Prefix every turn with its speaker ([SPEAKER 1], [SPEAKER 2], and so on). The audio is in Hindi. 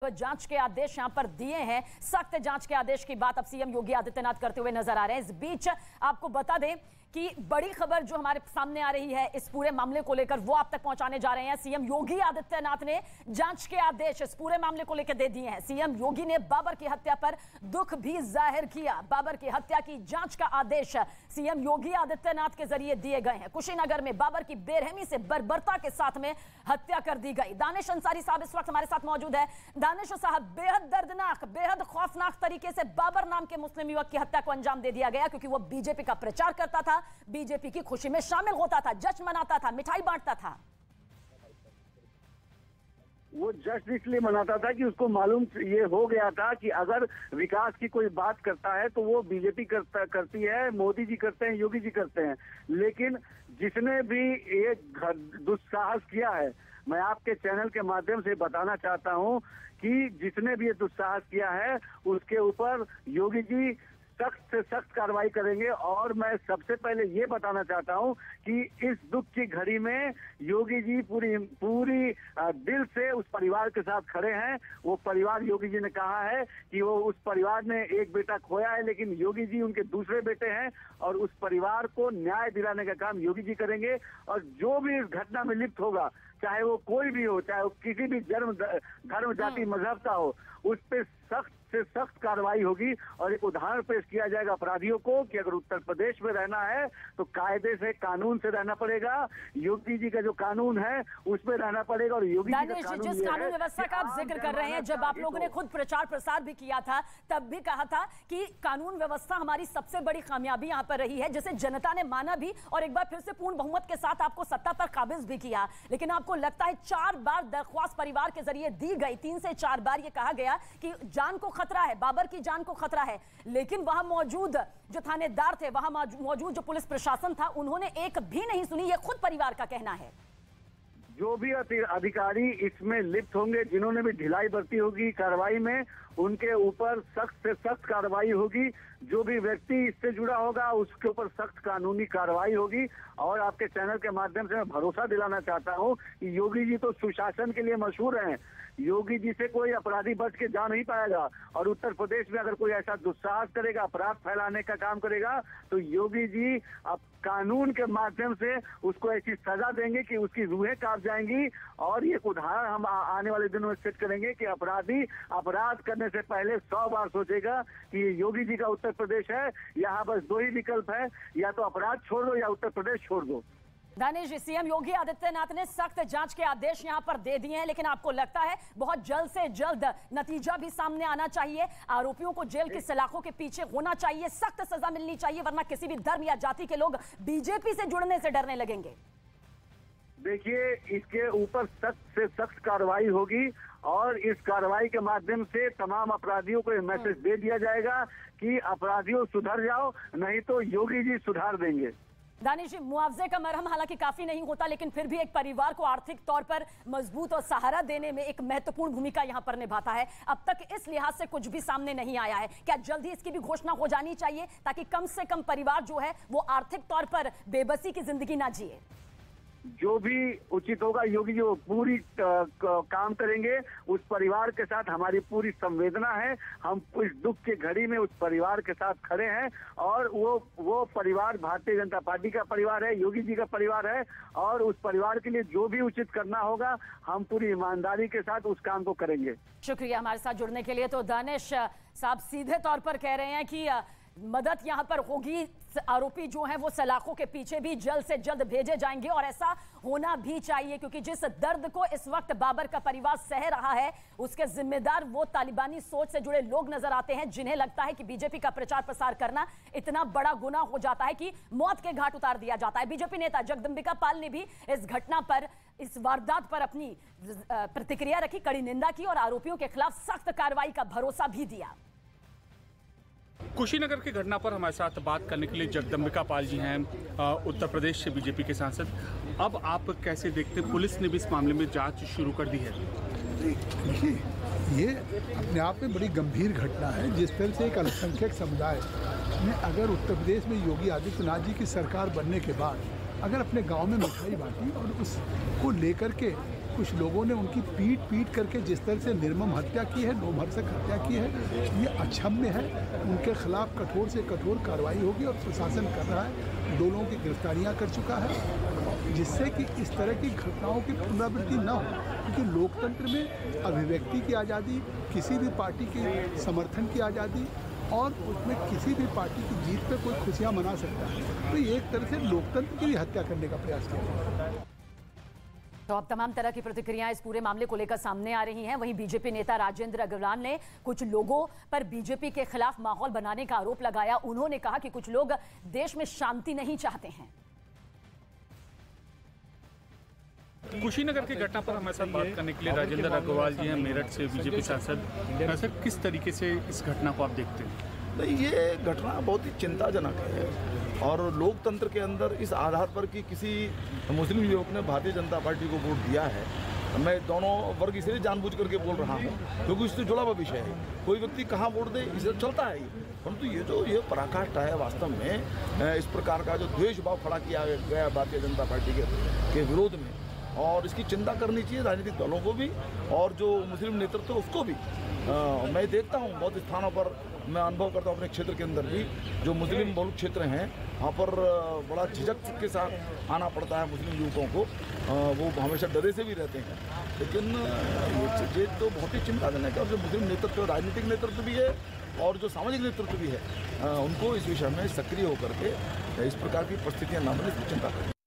[SPEAKER 1] जांच के आदेश यहां पर दिए हैं। सख्त जांच के आदेश की बात अब सीएम योगी आदित्यनाथ करते हुए नजर आ रहे हैं। इस बीच आपको बता दें कि बड़ी खबर जो हमारे सामने आ रही है इस पूरे मामले को लेकर वो आप तक पहुंचाने जा रहे हैं। सीएम योगी आदित्यनाथ ने जांच के आदेश इस पूरे मामले को लेकर दे दिए हैं। सीएम योगी ने बाबर की हत्या पर दुख भी जाहिर किया। बाबर की हत्या की जांच का आदेश सीएम योगी आदित्यनाथ के जरिए दिए गए हैं। कुशीनगर में बाबर की बेरहमी से बर्बरता के साथ में हत्या कर दी गई। दानिश अंसारी साहब इस वक्त हमारे साथ मौजूद है। दानिश साहब, बेहद दर्दनाक, बेहद खौफनाक तरीके से बाबर नाम के मुस्लिम युवक की हत्या को अंजाम दे दिया गया, क्योंकि वो बीजेपी का प्रचार करता था, बीजेपी की खुशी में शामिल होता था, जश्न मनाता था, मिठाई बांटता था।
[SPEAKER 2] वो जश्न इसलिए मनाता था कि उसको मालूम ये हो गया था कि अगर विकास की कोई बात करता है तो वो बीजेपी करती है, मोदी जी करते हैं, योगी जी करते हैं। लेकिन जिसने भी ये दुस्साहस किया है, मैं आपके चैनल के माध्यम से बताना चाहता हूं कि जिसने भी ये दुस्साहस किया है उसके ऊपर योगी जी सख्त से सख्त कार्रवाई करेंगे। और मैं सबसे पहले ये बताना चाहता हूं कि इस दुख की घड़ी में योगी जी पूरी दिल से उस परिवार के साथ खड़े हैं। वो परिवार, योगी जी ने कहा है कि वो उस परिवार ने एक बेटा खोया है, लेकिन योगी जी उनके दूसरे बेटे हैं और उस परिवार को न्याय दिलाने का काम योगी जी करेंगे। और जो भी इस घटना में लिप्त होगा, चाहे वो कोई भी हो, चाहे वो किसी भी धर्म जाति मजहब का हो, उस पर सख्त से सख्त कार्रवाई होगी। और एक उदाहरण पेश किया जाएगा अपराधियों को कि अगर उत्तर प्रदेश में रहना है तो कायदे से, कानून से रहना पड़ेगा। योगी जी का जो कानून है उसमें रहना पड़ेगा। और योगी जी का कानून,
[SPEAKER 1] जिस कानून व्यवस्था का आप जिक्र कर रहे हैं, जब आप लोगों ने खुद प्रचार प्रसार भी किया था तब भी कहा था कि कानून व्यवस्था हमारी सबसे बड़ी कामयाबी यहाँ पर रही है, जिसे जनता ने माना भी और एक बार फिर से पूर्ण बहुमत के साथ आपको सत्ता पर काबिज भी किया। लेकिन आपको लगता है 4 बार दरख्वास्त परिवार के जरिए दी गई, 3 से 4 बार ये कहा गया कि जान को खतरा है, बाबर की जान को खतरा है, लेकिन वहां मौजूद जो थानेदार थे, वहां मौजूद जो पुलिस प्रशासन था, उन्होंने एक भी नहीं सुनी। ये खुद परिवार का कहना है।
[SPEAKER 2] जो भी अधिकारी इसमें लिप्त होंगे, जिन्होंने भी ढिलाई बरती होगी कार्रवाई में, उनके ऊपर सख्त से सख्त कार्रवाई होगी। जो भी व्यक्ति इससे जुड़ा होगा उसके ऊपर सख्त कानूनी कार्रवाई होगी। और आपके चैनल के माध्यम से मैं भरोसा दिलाना चाहता हूं कि योगी जी तो सुशासन के लिए मशहूर हैं। योगी जी से कोई अपराधी बच के जा नहीं पाएगा। और उत्तर प्रदेश में अगर कोई ऐसा दुस्साहस करेगा, अपराध फैलाने का काम करेगा, तो योगी जी अब कानून के माध्यम से उसको ऐसी सजा देंगे कि उसकी रूहें कांप जाएंगी। और ये उदाहरण हम आने वाले दिनों में सेट करेंगे कि अपराधी अपराध करने से पहले 100 बार सोचेगा कि ये योगी जी का उत्तर प्रदेश है। यहाँ बस 2 ही विकल्प है, या तो अपराध छोड़ दो या उत्तर प्रदेश छोड़ दो।
[SPEAKER 1] दानिश, सीएम योगी आदित्यनाथ ने सख्त जांच के आदेश यहां पर दे दिए हैं, लेकिन आपको लगता है बहुत जल्द से जल्द नतीजा भी सामने आना चाहिए, आरोपियों को जेल की सलाखों के पीछे होना चाहिए, सख्त सजा मिलनी चाहिए, वरना किसी भी धर्म या जाति के लोग बीजेपी से जुड़ने से डरने लगेंगे?
[SPEAKER 2] देखिए, इसके ऊपर सख्त से सख्त कार्रवाई होगी और इस कार्रवाई के माध्यम से तमाम अपराधियों को मैसेज दे दिया जाएगा कि अपराधियों सुधर जाओ, नहीं तो योगी जी सुधार देंगे।
[SPEAKER 1] दानिश जी, मुआवजे का मरहम हालांकि काफी नहीं होता, लेकिन फिर भी एक परिवार को आर्थिक तौर पर मजबूत और सहारा देने में एक महत्वपूर्ण भूमिका यहां पर निभाता है। अब तक इस लिहाज से कुछ भी सामने नहीं आया है। क्या जल्द ही इसकी भी घोषणा हो जानी चाहिए, ताकि कम से कम परिवार जो है वो आर्थिक तौर पर बेबसी की जिंदगी ना जिए?
[SPEAKER 2] जो भी उचित होगा योगी जी वो पूरी काम करेंगे। उस परिवार के साथ हमारी पूरी संवेदना है। हम इस दुख के घड़ी में उस परिवार के साथ खड़े हैं। और वो परिवार भारतीय जनता पार्टी का परिवार है, योगी जी का परिवार है। और उस परिवार के लिए जो भी उचित करना होगा हम पूरी ईमानदारी के साथ उस काम को करेंगे।
[SPEAKER 1] शुक्रिया हमारे साथ जुड़ने के लिए। तो दानिश साहब सीधे तौर पर कह रहे हैं कि मदद यहां पर होगी, आरोपी जो हैं वो सलाखों के पीछे भी जल्द से जल्द भेजे जाएंगे, और ऐसा होना भी चाहिए, क्योंकि जिस दर्द को इस वक्त बाबर का परिवार सह रहा है उसके जिम्मेदार वो तालिबानी सोच से जुड़े लोग नजर आते हैं, जिन्हें लगता है कि बीजेपी का प्रचार प्रसार करना इतना बड़ा गुनाह हो जाता है कि मौत के घाट उतार दिया जाता है। बीजेपी नेता जगदंबिका पाल ने भी इस घटना पर, इस वारदात पर अपनी प्रतिक्रिया रखी, कड़ी निंदा की और आरोपियों के खिलाफ सख्त कार्रवाई का भरोसा भी दिया।
[SPEAKER 3] कुशीनगर की घटना पर हमारे साथ बात करने के लिए जगदंबिका पाल जी हैं, उत्तर प्रदेश से बीजेपी के सांसद। अब आप कैसे देखते हैं, पुलिस ने भी इस मामले में जांच शुरू कर दी है?
[SPEAKER 4] देखिए, ये अपने आप में बड़ी गंभीर घटना है। जिस तरह से एक अल्पसंख्यक समुदाय ने अगर उत्तर प्रदेश में योगी आदित्यनाथ जी की सरकार बनने के बाद अगर अपने गांव में मिठाई बांटी और उसको लेकर के कुछ लोगों ने उनकी पीट करके जिस तरह से निर्मम हत्या की है, लोमहर्षक हत्या की है, ये अक्षम्य है। उनके खिलाफ कठोर से कठोर कार्रवाई होगी और प्रशासन कर रहा है, 2 लोगों की गिरफ्तारियां कर चुका है, जिससे कि इस तरह की घटनाओं की पुनरावृत्ति न हो। क्योंकि लोकतंत्र में अभिव्यक्ति की आज़ादी, किसी भी पार्टी के समर्थन की आज़ादी और उसमें किसी भी पार्टी की जीत पे कोई खुशियां मना सकता है। तो ये एक तरह से लोकतंत्र की भी हत्या करने का प्रयास किया जा रहा है।
[SPEAKER 1] तो अब तमाम तरह की प्रतिक्रियाएं इस पूरे मामले को लेकर सामने आ रही हैं। वहीं बीजेपी नेता राजेंद्र अग्रवाल ने कुछ लोगों पर बीजेपी के खिलाफ माहौल बनाने का आरोप लगाया। उन्होंने कहा कि कुछ लोग देश में शांति नहीं चाहते हैं।
[SPEAKER 3] कुशीनगर की घटना पर हमारे साथ बात करने के लिए राजेंद्र अग्रवाल जी हैं, मेरठ से बीजेपी सांसद। सर, किस तरीके से इस घटना को आप देखते हैं?
[SPEAKER 5] नहीं, ये घटना बहुत ही चिंताजनक है और लोकतंत्र के अंदर इस आधार पर कि किसी मुस्लिम युवक ने भारतीय जनता पार्टी को वोट दिया है, मैं दोनों वर्ग इसलिए जानबूझ करके बोल रहा हूँ क्योंकि इससे जुड़ा हुआ विषय है। कोई व्यक्ति कहाँ वोट दे इसे चलता है, परंतु ये पराकाष्ठा है वास्तव में। इस प्रकार का जो द्वेष भाव खड़ा किया गया भारतीय जनता पार्टी के विरोध में, और इसकी चिंता करनी चाहिए राजनीतिक दलों को भी और जो मुस्लिम नेतृत्व उसको भी। मैं देखता हूँ बहुत स्थानों पर, मैं अनुभव करता हूँ अपने क्षेत्र के अंदर भी, जो मुस्लिम बहुल क्षेत्र हैं वहाँ पर बड़ा झिझक के साथ आना पड़ता है मुस्लिम युवकों को। वो हमेशा डरे से भी रहते हैं, लेकिन ये तो बहुत ही चिंताजनक है। और जो मुस्लिम नेतृत्व, राजनीतिक नेतृत्व भी है और जो सामाजिक नेतृत्व भी है, उनको इस विषय में सक्रिय होकर के इस प्रकार की परिस्थितियाँ न बने, इसकी चिंता करें।